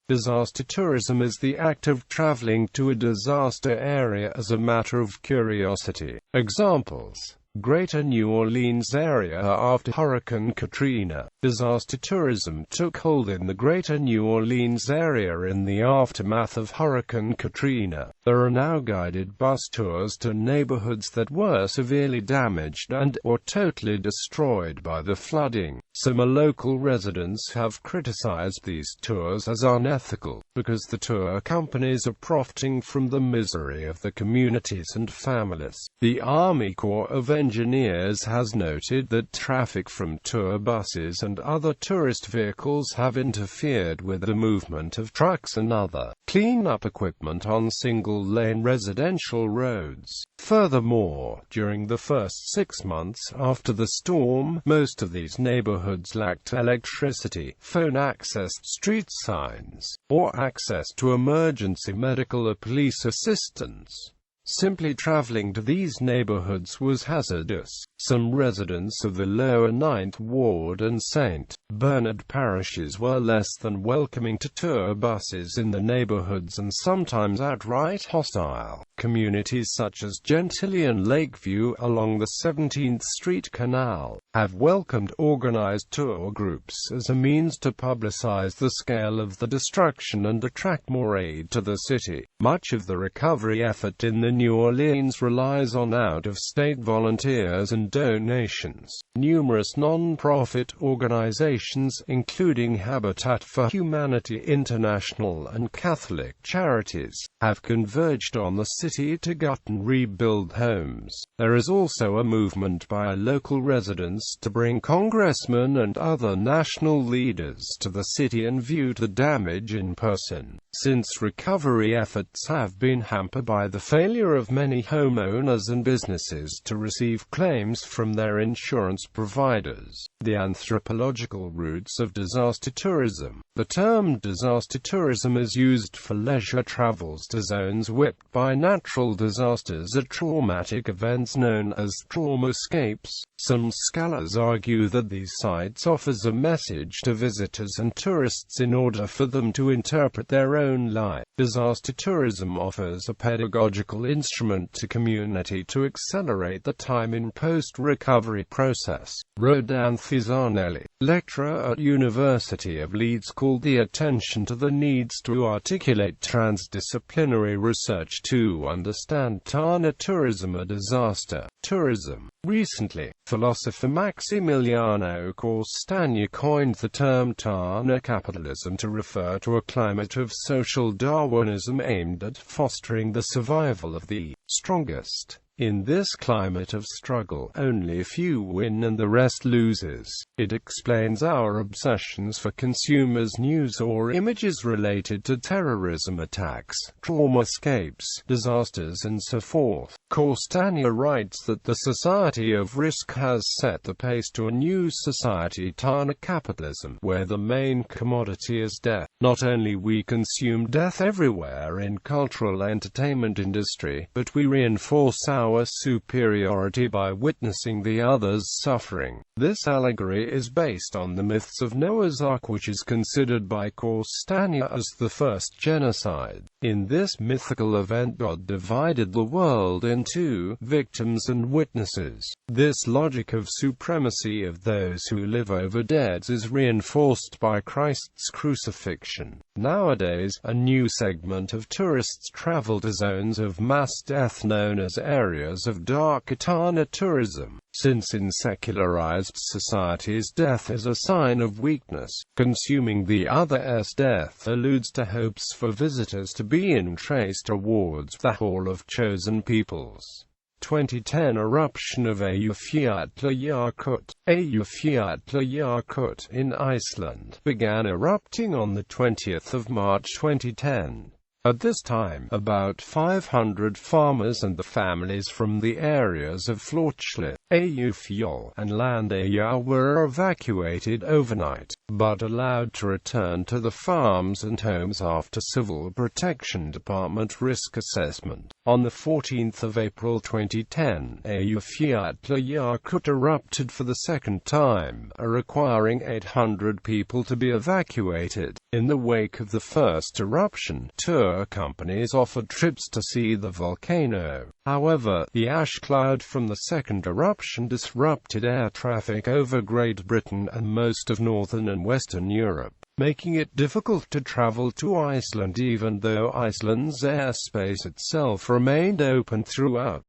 Disaster tourism is the act of traveling to a disaster area as a matter of curiosity. Examples: Greater New Orleans area after Hurricane Katrina. Disaster tourism took hold in the Greater New Orleans area in the aftermath of Hurricane Katrina. There are now guided bus tours to neighborhoods that were severely damaged and/or totally destroyed by the flooding. Some local residents have criticized these tours as unethical, because the tour companies are profiting from the misery of the communities and families. The Army Corps of Engineers has noted that traffic from tour buses and other tourist vehicles have interfered with the movement of trucks and other clean-up equipment on single-lane residential roads. Furthermore, during the first 6 months after the storm, most of these neighborhoods lacked electricity, phone access, street signs, or access to emergency medical or police assistance. Simply traveling to these neighborhoods was hazardous. Some residents of the lower 9th Ward and St. Bernard parishes were less than welcoming to tour buses in the neighborhoods and sometimes outright hostile. Communities such as Gentilly and Lakeview along the 17th Street Canal have welcomed organized tour groups as a means to publicize the scale of the destruction and attract more aid to the city. Much of the recovery effort in the New Orleans relies on out-of-state volunteers and donations. Numerous non-profit organizations, including Habitat for Humanity International and Catholic Charities, have converged on the city to gut and rebuild homes. There is also a movement by local residents to bring congressmen and other national leaders to the city and view the damage in person. Since recovery efforts have been hampered by the failure of many homeowners and businesses to receive claims from their insurance providers. The anthropological roots of disaster tourism. The term disaster tourism is used for leisure travels to zones whipped by natural disasters or traumatic events known as traumascapes. Some scholars argue that these sites offers a message to visitors and tourists in order for them to interpret their own life. Disaster tourism offers a pedagogical instrument to community to accelerate the time in post-recovery process. Rodan Fizanelli, lecturer at University of Leeds, called the attention to the needs to articulate transdisciplinary research to understand Tana tourism or disaster tourism. Recently, philosopher Maximiliano Costagna coined the term Tana capitalism to refer to a climate of social Darwinism aimed at fostering the survival of the strongest. In this climate of struggle, only a few win and the rest loses. It explains our obsessions for consumers' news or images related to terrorism attacks, traumascapes, disasters and so forth. Costagna writes that the society of risk has set the pace to a new society, Tana capitalism, where the main commodity is death. Not only we consume death everywhere in cultural entertainment industry, but we reinforce our superiority by witnessing the other's suffering. This allegory is based on the myths of Noah's Ark, which is considered by Costagna as the first genocide. In this mythical event, God divided the world into victims and witnesses. This logic of supremacy of those who live over dead is reinforced by Christ's crucifixion. Nowadays, a new segment of tourists travel to zones of mass death known as areas of dark Tana tourism. Since in secularized societies death is a sign of weakness, consuming the other's death alludes to hopes for visitors to be entraced towards the Hall of Chosen Peoples. 2010 eruption of Eyjafjallajökull. Eyjafjallajökull in Iceland began erupting on the 20th of March 2010. At this time, about 500 farmers and the families from the areas of Fljótshlíð, AU fuel and land AU were evacuated overnight, but allowed to return to the farms and homes after Civil Protection Department risk assessment. On the 14th of April 2010, AU Fiat Yakut erupted for the second time, requiring 800 people to be evacuated. In the wake of the first eruption, tour companies offered trips to see the volcano. However, the ash cloud from the second eruption disrupted air traffic over Great Britain and most of northern and western Europe, making it difficult to travel to Iceland even though Iceland's airspace itself remained open throughout.